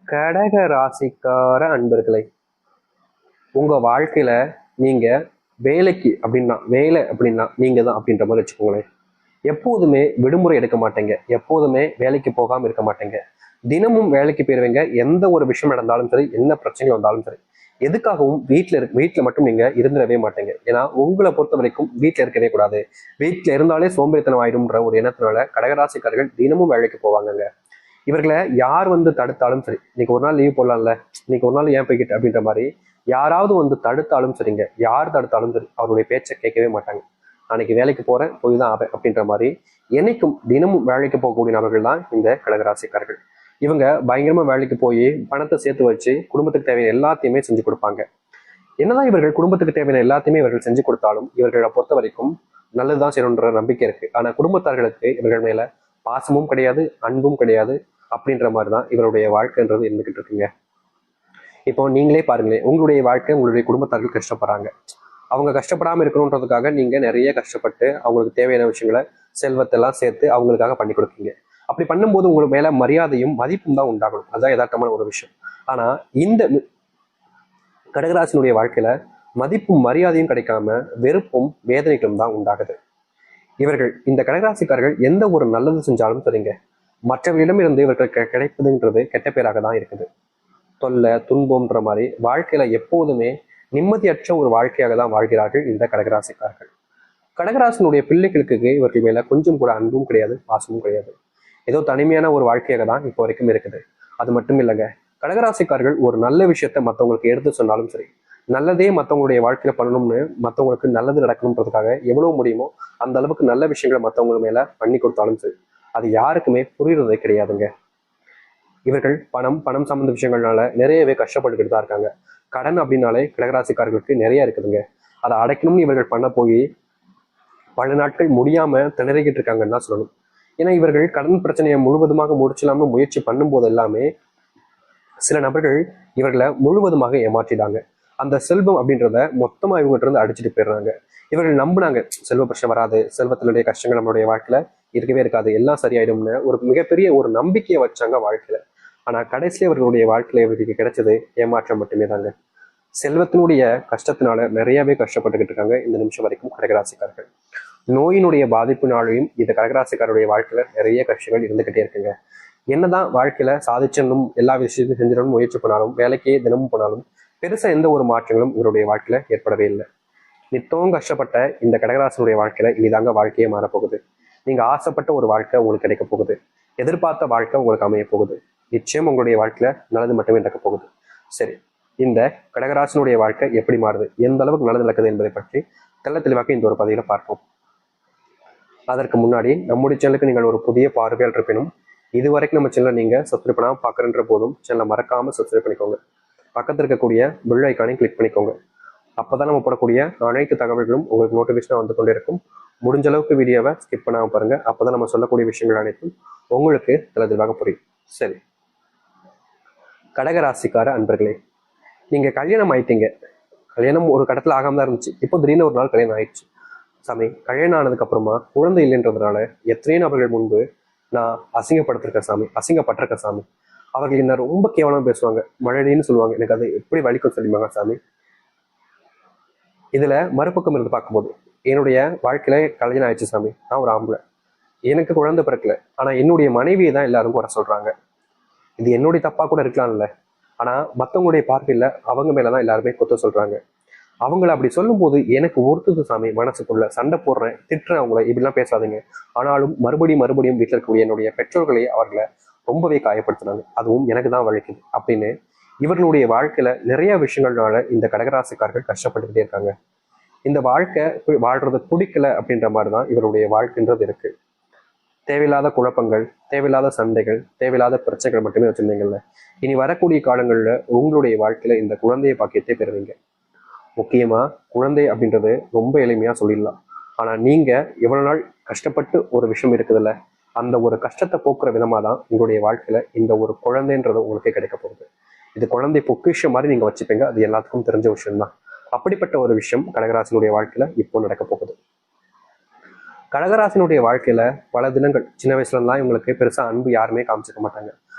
கடக ராசிக்கார அன்பர்களை, உங்க வாழ்க்கையில நீங்க வேலை அப்படின்னா நீங்க தான் அப்படின்ற மாதிரி வச்சுக்கோங்களேன். எப்போதுமே விடுமுறை எடுக்க மாட்டேங்க, எப்போதுமே வேலைக்கு போகாம இருக்க மாட்டேங்க, தினமும் வேலைக்கு போயிருவீங்க. எந்த ஒரு விஷயம் நடந்தாலும் சரி, என்ன பிரச்சனை வந்தாலும் சரி, எதுக்காகவும் வீட்டுல மட்டும் நீங்க இருந்துடவே மாட்டேங்க. ஏன்னா உங்களை பொறுத்த வரைக்கும் வீட்டுல இருக்கவே கூடாது, வீட்டுல இருந்தாலே சோம்பேறித்தனம் ஆயிடும்ன்ற ஒரு எண்ணத்தினால கடகராசிக்காரர்கள் தினமும் வேலைக்கு போவாங்கங்க. இவர்களை யார் தடுத்தாலும் சரி, இன்னைக்கு ஒரு நாள் லீவ் போடலாம்ல, இன்னைக்கு ஒரு நாள் ஏன் போய்கிட்டு அப்படின்ற மாதிரி யாராவது தடுத்தாலும் சரிங்க, யார் தடுத்தாலும் சரி அவருடைய பேச்சை கேட்கவே மாட்டாங்க. அன்னைக்கு வேலைக்கு போறேன், போய் தான் ஆவேன் அப்படின்ற மாதிரி என்னைக்கும் தினமும் வேலைக்கு போகக்கூடிய நபர்கள் தான் இந்த கடகராசிக்காரர்கள். இவங்க பயங்கரமா வேலைக்கு போய் பணத்தை சேர்த்து வச்சு குடும்பத்துக்கு தேவையான எல்லாத்தையுமே செஞ்சு கொடுப்பாங்க. என்னதான் இவர்கள் குடும்பத்துக்கு தேவையான எல்லாத்தையுமே இவர்கள் செஞ்சு கொடுத்தாலும் இவர்களை பொறுத்த வரைக்கும் நல்லதுதான் செய்யணுன்ற நம்பிக்கை இருக்கு. ஆனா குடும்பத்தார்களுக்கு இவர்கள் மேல பாசமும் கிடையாது, அன்பும் கிடையாது. அப்படின்ற மாதிரிதான் இவருடைய வாழ்க்கைன்றது இருந்துகிட்டு இருக்குங்க. இப்போ நீங்களே பாருங்களேன், உங்களுடைய வாழ்க்கை உங்களுடைய குடும்பத்தார்கள் கஷ்டப்படுறாங்க. அவங்க கஷ்டப்படாம இருக்கணுன்றதுக்காக நீங்க நிறைய கஷ்டப்பட்டு அவங்களுக்கு தேவையான விஷயங்களை, செல்வத்தெல்லாம் சேர்த்து அவங்களுக்காக பண்ணி கொடுப்பீங்க. அப்படி பண்ணும்போது உங்களுக்கு மேல மரியாதையும் மதிப்பும் தான் உண்டாகணும். அதுதான் யதார்த்தமான ஒரு விஷயம். ஆனா இந்த கடகராசினுடைய வாழ்க்கையில மதிப்பும் மரியாதையும் கிடைக்காம வெறுப்பும் வேதனைகளும் தான் உண்டாகுது. இவர்கள் இந்த கடகராசிக்காரர்கள் எந்த ஒரு நல்லது செஞ்சாலும் சரிங்க, மற்றவர்களிடமிருந்து இவர்களுக்கு கிடைப்பதுன்றது கெட்ட பேராக தான் இருக்குது. தொல்லை துன்பம்ன்ற மாதிரி வாழ்க்கையில எப்போதுமே நிம்மதியற்ற ஒரு வாழ்க்கையாக தான் வாழ்கிறார்கள் இந்த கடகராசிக்காரர்கள். கடகராசினுடைய பிள்ளைகளுக்கு இவர்கள் மேல கொஞ்சம் கூட அன்பும் கிடையாது, பாசமும் கிடையாது. ஏதோ தனிமையான ஒரு வாழ்க்கையாக தான் இப்போ வரைக்கும் இருக்குது. அது மட்டும் இல்லைங்க, கடகராசிக்காரர்கள் ஒரு நல்ல விஷயத்த மற்றவங்களுக்கு எடுத்து சொன்னாலும் சரி, நல்லதே மற்றவங்களுடைய வாழ்க்கையில பண்ணணும்னு, மற்றவங்களுக்கு நல்லது நடக்கணுன்றதுக்காக எவ்வளவு முடியுமோ அந்த அளவுக்கு நல்ல விஷயங்களை மற்றவங்க மேல பண்ணி கொடுத்தாலும் சரி, அது யாருக்குமே புரியுறதே கிடையாதுங்க. இவர்கள் பணம் பணம் சம்பந்த விஷயங்கள்னால நிறையவே கஷ்டப்பட்டுக்கிட்டு தான் இருக்காங்க. கடன் அப்படின்னாலே கடகராசிக்காரர்களுக்கு நிறைய இருக்குதுங்க. அதை அடைக்கணும்னு இவர்கள் பண்ண போய் பல நாட்கள் முடியாம திணறிக்கிட்டு இருக்காங்கன்னு தான் சொல்லணும். ஏன்னா இவர்கள் கடன் பிரச்சனையை முழுவதுமாக முடிச்சலாம முயற்சி பண்ணும் போது எல்லாமே சில நபர்கள் இவர்களை முழுவதுமாக ஏமாற்றிட்டாங்க. அந்த செல்வம் அப்படின்றத மொத்தமா இவங்ககிட்ட இருந்து அடிச்சுட்டு போயிடுறாங்க. இவர்கள் நம்பினாங்க, செல்வ பிரச்சனை வராது, செல்வத்தினுடைய கஷ்டங்கள் நம்மளுடைய வாழ்க்கையில இருக்கவே இருக்காது, எல்லாம் சரியாயிடும்னு ஒரு மிகப்பெரிய ஒரு நம்பிக்கையை வச்சாங்க வாழ்க்கையில. ஆனா கடைசியில இவர்களுடைய வாழ்க்கையில இவர்களுக்கு கிடைச்சது ஏமாற்றம் மட்டுமே தாங்க. செல்வத்தினுடைய கஷ்டத்தினால நிறையவே கஷ்டப்பட்டுக்கிட்டு இருக்காங்க இந்த நிமிஷம் வரைக்கும் கடகராசிக்காரர்கள். நோயினுடைய பாதிப்பினாலையும் இந்த கடகராசிக்காரருடைய வாழ்க்கையில நிறைய கஷ்டங்கள் இருந்துகிட்டே இருக்குங்க. என்னதான் வாழ்க்கையில சாதிச்சணும், எல்லா விஷயத்தையும் செஞ்சிடணும் முயற்சி பண்ணாலும், வேலைக்கே தினமும் போனாலும் பெருசா எந்த ஒரு மாற்றங்களும் இவருடைய வாழ்க்கையில ஏற்படவே இல்லை. நித்தமும் கஷ்டப்பட்ட இந்த கடகராசனுடைய வாழ்க்கையில இனிதாங்க வாழ்க்கையே மாறப்போகுது. நீங்க ஆசைப்பட்ட ஒரு வாழ்க்கை உங்களுக்கு கிடைக்க போகுது, எதிர்பார்த்த வாழ்க்கை உங்களுக்கு அமைய போகுது. நிச்சயம் உங்களுடைய வாழ்க்கையில நல்லது மட்டுமே நடக்க போகுது. சரி, இந்த கடகராசனுடைய வாழ்க்கை எப்படி மாறுது, எந்த அளவுக்கு நல்லது நடக்குது என்பதை பற்றி தெள்ள தெளிவாக இந்த ஒரு பதிவில் பார்ப்போம். அதற்கு முன்னாடி நம்முடைய சேனலுக்கு நீங்கள் ஒரு புதிய பார்வையாளர் இருப்பினும், இதுவரைக்கும் நம்ம சேனலை நீங்க சப்ஸ்கிரைப் பண்ணாம பார்க்குறன்ற போதும் சேனலை மறக்காம சப்ஸ்கிரைப் பண்ணிக்கோங்க. பக்கத்தில் இருக்கக்கூடிய பெல் ஐக்கானையும் கிளிக் பண்ணிக்கோங்க. அப்போதான் நம்ம போடக்கூடிய அனைத்து தகவல்களும் உங்களுக்கு நோட்டிஃபிகேஷனாக வந்து கொண்டே இருக்கும். முடிஞ்ச அளவுக்கு வீடியோவை ஸ்கிப் பண்ணாமல் பாருங்க. அப்போதான் நம்ம சொல்லக்கூடிய விஷயங்கள் அனைத்தும் உங்களுக்கு தெளிவாக புரியும். சரி, கடகராசிக்கார அன்பர்களே, நீங்க கல்யாணம் ஆயிட்டீங்க. கல்யாணம் ஒரு கடத்துல ஆகாம தான் இருந்துச்சு, இப்போ திடீர்னு ஒரு நாள் கல்யாணம் ஆயிடுச்சு. சாமி, கல்யாணம் ஆனதுக்கு அப்புறமா குழந்தை இல்லைன்றதுனால எத்தனையோ நபர்கள் முன்பு நான் அசிங்கப்படுத்திருக்கேன் சாமி, அசிங்கப்பட்டிருக்கேன் சாமி. அவர்கள் என்ன ரொம்ப கேவலமா பேசுவாங்க, மழடின்னு சொல்லுவாங்க. எனக்கு அது எப்படி வலிக்கும் சொல்லிப்பாங்க சாமி. இதுல மறுபக்கம் இருந்து பார்க்கும்போது என்னுடைய வாழ்க்கையில கல்யாணம் ஆயிடுச்சு சாமி, நான் ஒரு ஆம்பளை, எனக்கு குழந்தை பிறக்கல, ஆனா என்னுடைய மனைவியை தான் எல்லாரும் குறை சொல்றாங்க. இது என்னுடைய தப்பா கூட இருக்கலாம்ல, ஆனா மற்றவங்களுடைய பார்வையில அவங்க மேலதான் எல்லாருமே குத்த சொல்றாங்க. அவங்கள அப்படி சொல்லும் போது எனக்கு ஒருத்தது சாமி, மனசுக்குள்ள சண்டை போடுறேன், திட்டுறேன், அவங்கள இப்படிலாம் பேசாதீங்க. ஆனாலும் மறுபடியும் வீட்டில் இருக்கக்கூடிய என்னுடைய பெற்றோர்களே அவர்களை ரொம்பவே காயப்படுத்துனாங்க, அதுவும் எனக்கு தான் வலிக்குது அப்படின்னு இவர்களுடைய வாழ்க்கையில நிறைய விஷயங்கள்னால இந்த கடகராசிக்காரர்கள் கஷ்டப்பட்டுக்கிட்டே இருக்காங்க. இந்த வாழ்க்கை வாழ்றது பிடிக்கல அப்படின்ற மாதிரிதான் இவருடைய வாழ்க்கைன்றது இருக்கு. தேவையில்லாத குழப்பங்கள், தேவையில்லாத சண்டைகள், தேவையில்லாத பிரச்சனைகள் மட்டுமே வச்சிருந்தீங்கல்ல, இனி வரக்கூடிய காலங்கள்ல உங்களுடைய வாழ்க்கையில இந்த குழந்தைய பாக்கியத்தை பெறுவீங்க. முக்கியமா குழந்தை அப்படின்றது ரொம்ப எளிமையா சொல்லிடலாம். ஆனா நீங்க எவ்வளவு நாள் கஷ்டப்பட்டு ஒரு விஷயம் இருக்குதுல்ல, அந்த ஒரு கஷ்டத்தை போக்குற விதமா தான் உங்களுடைய வாழ்க்கையில இந்த ஒரு குழந்தைன்றது உங்களுக்கு கிடைக்க போகுது. இது குழந்தை பொக்கிஷம் மாதிரி நீங்க வச்சுப்பீங்க, அது எல்லாத்துக்கும் தெரிஞ்ச விஷயம் தான். அப்படிப்பட்ட ஒரு விஷயம் கடகராசினுடைய வாழ்க்கையில இப்போ நடக்க போகுது. கடகராசினுடைய வாழ்க்கையில பல தினங்கள் சின்ன வயசுல எல்லாம் இவங்களுக்கு பெருசா அன்பு யாருமே காமிச்சிக்க மாட்டாங்க.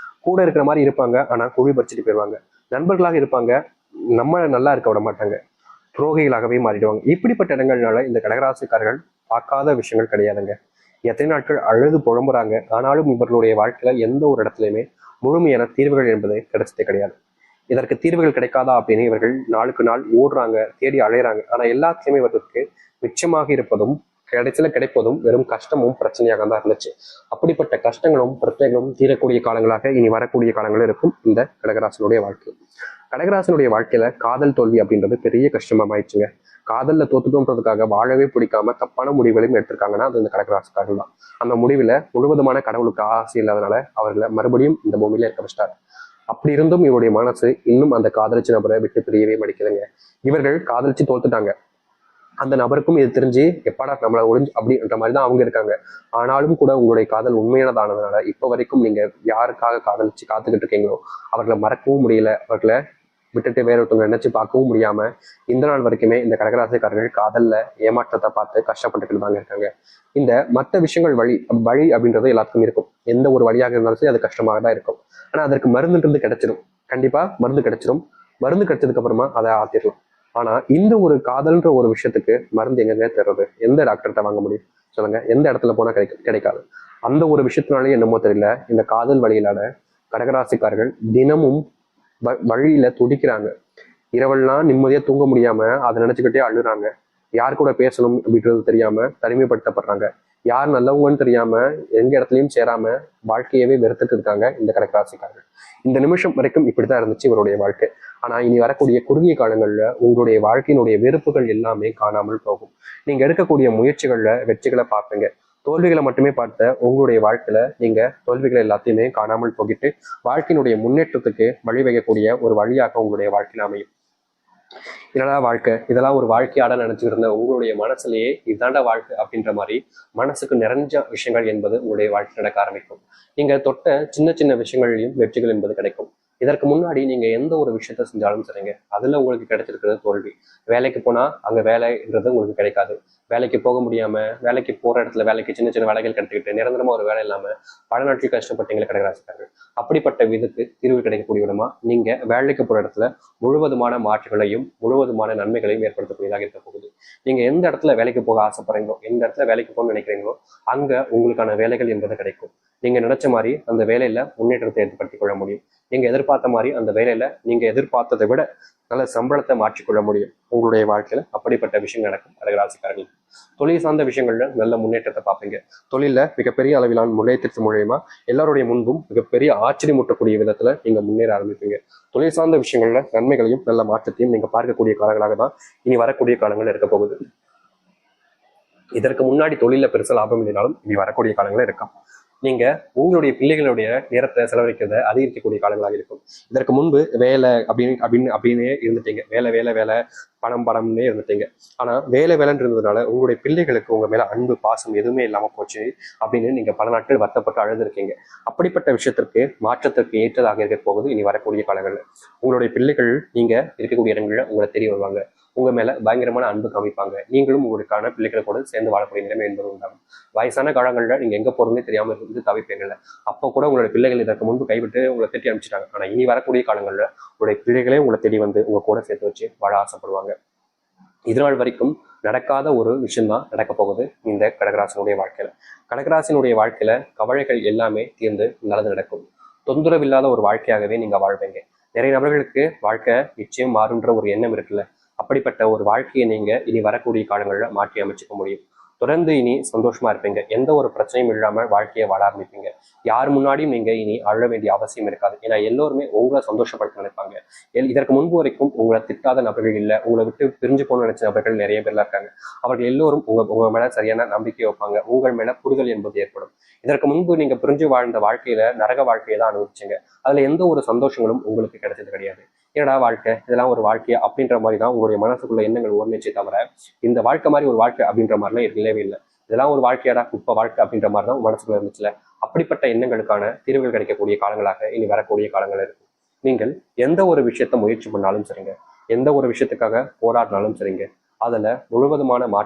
கூட இருக்கிற மாதிரி இருப்பாங்க, ஆனா குழி பறிச்சுட்டு போயிடுவாங்க. நண்பர்களாக இருப்பாங்க, நம்ம நல்லா இருக்க விட மாட்டாங்க, துரோகிகளாகவே மாறிடுவாங்க. இப்படிப்பட்ட இடங்கள்னால இந்த கடகராசிக்காரர்கள் பார்க்காத விஷயங்கள் கிடையாதுங்க. எத்தனை நாட்கள் அழுது புலம்புறாங்க, ஆனாலும் இவர்களுடைய வாழ்க்கையில எந்த ஒரு இடத்துலையுமே முழுமையான தீர்வுகள் என்பது கிடைச்சதே கிடையாது. இதற்கு தீர்வுகள் கிடைக்காதா அப்படின்னு இவர்கள் நாளுக்கு நாள் ஓடுறாங்க, தேடி அலையிறாங்க. ஆனா எல்லாத்துலயுமே இவர்களுக்கு மிச்சமாக இருப்பதும் கிடைச்சல கிடைப்பதும் வெறும் கஷ்டமும் பிரச்சனையாக தான் இருந்துச்சு. அப்படிப்பட்ட கஷ்டங்களும் பிரச்சனைகளும் தீரக்கூடிய காலங்களாக இனி வரக்கூடிய காலங்கள் இருக்கும் இந்த கடகராசனுடைய வாழ்க்கை. கடகராசனுடைய வாழ்க்கையில காதல் தோல்வி அப்படின்றது பெரிய கஷ்டமா ஆயிடுச்சுங்க. காதல்ல தோத்துட்டோன்றதுக்காக வாழவே பிடிக்காம தப்பான முடிவுகளையும் எடுத்திருக்காங்கன்னா அது இந்த கடகராசிக்காரர்கள் தான். அந்த முடிவுல முழுவதுமான கடவுளுக்கு ஆசை இல்லாதனால அவர்களை மறுபடியும் இந்த பூமியில இருக்க வச்சிட்டாரு. அப்படி இருந்தும் இவருடைய மனசு இன்னும் அந்த காதலிச்ச நபரை விட்டு பிரியவே மடிக்குதுங்க. இவர்கள் காதலிச்சு தோத்துட்டாங்க, அந்த நபருக்கும் இது தெரிஞ்சு எப்பாடா நம்மளை ஒழிஞ்சு அப்படின்ற மாதிரி தான் அவங்க இருக்காங்க. ஆனாலும் கூட உங்களுடைய காதல் உண்மையானதானதுனால இப்ப வரைக்கும் நீங்க யாருக்காக காதலிச்சு காத்துக்கிட்டு இருக்கீங்களோ அவர்களை மறக்கவும் முடியல, அவர்களை விட்டுட்டு வேற ஒருத்தவங்க நினைச்சு பார்க்கவும் முடியாம இந்த நாள் வரைக்குமே இந்த கடகராசிக்காரர்கள் காதல்ல ஏமாற்றத்தை பார்த்து கஷ்டப்பட்டுக்கிட்டு தாங்க இருக்காங்க. இந்த மற்ற விஷயங்கள் வழி வழி அப்படின்றது எல்லாத்துக்கும் இருக்கும். எந்த ஒரு வழியாக இருந்தாலும் சரி அது கஷ்டமாக தான் இருக்கும். ஆனா அதற்கு மருந்துன்றது கிடைச்சிடும், கண்டிப்பா மருந்து கிடைச்சிடும். மருந்து கிடைச்சதுக்கு அப்புறமா அதை ஆத்திரலாம். ஆனா இந்த ஒரு காதல்ன்ற ஒரு விஷயத்துக்கு மருந்து எங்கெங்க தர்றது, எந்த டாக்டர்கிட்ட வாங்க முடியும் சொல்லுங்க? எந்த இடத்துல போனா கிடைக்காது. அந்த ஒரு விஷயத்தினாலே என்னமோ தெரியல இந்த காதல் வழியிலான கடகராசிக்காரர்கள் தினமும் வழியில துடிக்கிறாங்க. இரவெல்லாம் நிம்மதியா தூங்க முடியாம அதை நினைச்சுக்கிட்டே அழுறாங்க. யார் கூட பேசணும் அப்படின்றது தெரியாம தனிமைப்படுத்தப்படுறாங்க. யார் நல்லவங்கன்னு தெரியாம எந்த இடத்துலயும் சேராம வாழ்க்கையவே வெறுத்துட்டு இருக்காங்க இந்த கடகராசிக்காரர்கள். இந்த நிமிஷம் வரைக்கும் இப்படித்தான் இருந்துச்சு இவருடைய வாழ்க்கை. ஆனா இனி வரக்கூடிய குறுகிய காலங்கள்ல உங்களுடைய வாழ்க்கையினுடைய வெறுப்புகள் எல்லாமே காணாமல் போகும். நீங்க எடுக்கக்கூடிய முயற்சிகள்ல வெற்றிகளை பார்ப்பீங்க. தோல்விகளை மட்டுமே பார்த்த உங்களுடைய வாழ்க்கையில நீங்க தோல்விகளை எல்லாத்தையுமே காணாமல் போகிட்டு வாழ்க்கையினுடைய முன்னேற்றத்துக்கு வழிவகைக்கூடிய ஒரு வழியாக உங்களுடைய வாழ்க்கையில அமையும். என்னடா வாழ்க்கை, இதெல்லாம் ஒரு வாழ்க்கையாட நினைச்சுட்டு இருந்த உங்களுடைய மனசுலயே இதாண்டா வாழ்க்கை அப்படின்ற மாதிரி மனசுக்கு நிறைஞ்ச விஷயங்கள் என்பது உங்களுடைய வாழ்க்கை நடக்க ஆரம்பிக்கும். நீங்க தொட்ட சின்ன சின்ன விஷயங்களையும் வெற்றிகள் என்பது கிடைக்கும். இதற்கு முன்னாடி நீங்க எந்த ஒரு விஷயத்த செஞ்சாலும் சரிங்க, அதுல உங்களுக்கு கிடைச்சிருக்கிறது தோல்வி. வேலைக்கு போனா அங்க வேலைன்றது உங்களுக்கு கிடைக்காது. வேலைக்கு போக முடியாம வேலைக்கு போற இடத்துல வேலைக்கு சின்ன சின்ன வேலைகள் கிடைத்துக்கிட்டு நிரந்தரமா ஒரு வேலை இல்லாம பல நாட்கள் கஷ்டப்பட்டீங்களே கடகராசிக்காரர்கள். அப்படிப்பட்ட விதத்துக்கு தீர்வு கிடைக்கக்கூடிய விதமா நீங்க வேலைக்கு போற இடத்துல முழுவதுமான மாற்றுகளையும் முழுவதுமான நன்மைகளையும் ஏற்படுத்தக்கூடியதாக இருக்க போகுது. நீங்க எந்த இடத்துல வேலைக்கு போக ஆசைப்படுறீங்களோ, எந்த இடத்துல வேலைக்கு போகணும்னு நினைக்கிறீங்களோ அங்க உங்களுக்கான வேலைகள் என்பது கிடைக்கும். நீங்க நினைச்ச மாதிரி அந்த வேலையில முன்னேற்றத்தை ஏற்படுத்திக் கொள்ள முடியும். நீங்க எதிர்பார்த்த மாதிரி அந்த வேலையில நீங்க எதிர்பார்த்ததை விட நல்ல சம்பளத்தை மாற்றிக்கொள்ள முடியும். உங்களுடைய வாழ்க்கையில அப்படிப்பட்ட விஷயம் நடக்கும் கடகராசிக்காரர்கள். தொழில் சார்ந்த விஷயங்கள்ல நல்ல முன்னேற்றத்தை பார்ப்பீங்க. தொழில மிகப்பெரிய அளவிலான முன்னேற்றத்தின் மூலியமா எல்லாருடைய முன்பும் மிகப்பெரிய ஆச்சரியமூட்டக்கூடிய விதத்துல நீங்க முன்னேற ஆரம்பிப்பீங்க. தொழில் சார்ந்த விஷயங்கள்ல நன்மைகளையும் நல்ல மாற்றத்தையும் நீங்க பார்க்கக்கூடிய காலங்களாக தான் இனி வரக்கூடிய காலங்கள் இருக்க போகுது. இதற்கு முன்னாடி தொழில பெருசா லாபம் இல்லைனாலும் இனி வரக்கூடிய காலங்களே இருக்கும். நீங்க உங்களுடைய பிள்ளைகளுடைய நேரத்தை செலவழிக்கிறத அதிகரிக்கக்கூடிய காலங்களாக இருக்கும். இதற்கு முன்பு வேலை அப்படின்னு இருந்துட்டீங்க. வேலை வேலை வேலை, பணம் பணம்னே இருந்துட்டீங்க. ஆனா வேலை வேலைன்னு இருந்ததுனால உங்களுடைய பிள்ளைகளுக்கு உங்க மேல அன்பு பாசம் எதுவுமே இல்லாம போச்சு அப்படின்னு நீங்க பல நாட்கள் வருத்தப்பட்டு அழுதுருக்கீங்க. அப்படிப்பட்ட விஷயத்திற்கு மாற்றத்திற்கு ஏற்றதாக இருக்க போகுது இனி வரக்கூடிய காலங்கள்ல. உங்களுடைய பிள்ளைகள் நீங்க இருக்கக்கூடிய இடங்கள்ல உங்களை தெரிய வருவாங்க. உங்க மேல பயங்கரமான அன்பு காமிப்பாங்க. நீங்களும் உங்களுக்கான பிள்ளைகளை கூட சேர்ந்து வாழக்கூடிய நிலைமை என்பது உண்டாகும். வயசான காலங்கள்ல நீங்க எங்க போறதுன்னே தெரியாம இருந்து தவிப்பீங்கல்ல, அப்போ கூட உங்களுடைய பிள்ளைகள் இதற்கு முன்பு கைவிட்டு உங்களை தேடி அனுப்பிச்சிட்டாங்க. ஆனா இனி வரக்கூடிய காலங்கள்ல உங்களுடைய பிள்ளைகளே உங்களை தேடி வந்து உங்க கூட சேர்த்து வச்சு வாழ ஆசைப்படுவாங்க. இதனால் வரைக்கும் நடக்காத ஒரு விஷயம்தான் நடக்க போகுது இந்த கடகராசினுடைய வாழ்க்கையில. கடகராசினுடைய வாழ்க்கையில கவலைகள் எல்லாமே தீர்ந்து நல்லது நடக்கும். தொந்தரவு இல்லாத ஒரு வாழ்க்கையாகவே நீங்க வாழ்வீங்க. நிறைய நபர்களுக்கு வாழ்க்கை நிச்சயம் மாறுன்ற ஒரு எண்ணம் இருக்குல்ல, அப்படிப்பட்ட ஒரு வாழ்க்கையை நீங்க இனி வரக்கூடிய காலங்கள்ல மாற்றி அமைச்சுக்க முடியும். தொடர்ந்து இனி சந்தோஷமா இருப்பீங்க. எந்த ஒரு பிரச்சனையும் இல்லாம வாழ்க்கையை வாழ ஆரம்பிப்பீங்க. யார் முன்னாடியும் நீங்க இனி அழ வேண்டிய அவசியம் இருக்காது. ஏன்னா எல்லோருமே உங்களை சந்தோஷப்படுத்த நினைப்பாங்க. இதற்கு முன்பு வரைக்கும் உங்களை திட்டாத நபர்கள் இல்லை, உங்களை விட்டு பிரிஞ்சு போகணும்னு நினைச்ச நபர்கள் நிறைய பேர்லாம் இருக்காங்க. அவர்கள் எல்லோரும் உங்க மேல சரியான நம்பிக்கை வைப்பாங்க. உங்கள் மேல புரிதல் என்பது ஏற்படும். இதற்கு முன்பு நீங்க பிரிஞ்சு வாழ்ந்த வாழ்க்கையில நரக வாழ்க்கையை தான் அனுபவிச்சீங்க. அதுல எந்த ஒரு சந்தோஷங்களும் உங்களுக்கு கிடைச்சது கிடையாது. என்னடா வாழ்க்கை, இதெல்லாம் ஒரு வாழ்க்கையா அப்படின்ற மாதிரி தான் உங்களுடைய மனசுக்குள்ள எண்ணங்கள் ஓடுனுச்சே தவிர இந்த வாழ்க்கை மாதிரி ஒரு வாழ்க்கை அப்படின்ற மாதிரிலாம் இல்லவே இல்லை. இதெல்லாம் ஒரு வாழ்க்கையாடா இப்ப வாழ்க்கை அப்படின்ற மாதிரி தான் மனசுக்குள்ள இருந்துச்சுல. அப்படிப்பட்ட எண்ணங்களுக்கான தீர்வுகள் கிடைக்கக்கூடிய காலங்களாக இனி வரக்கூடிய காலங்கள் இருக்கு. நீங்கள் எந்த ஒரு விஷயத்த முயற்சி பண்ணாலும் சரிங்க, எந்த ஒரு விஷயத்துக்காக போராடினாலும் சரிங்க, அதுல முழுவதுமான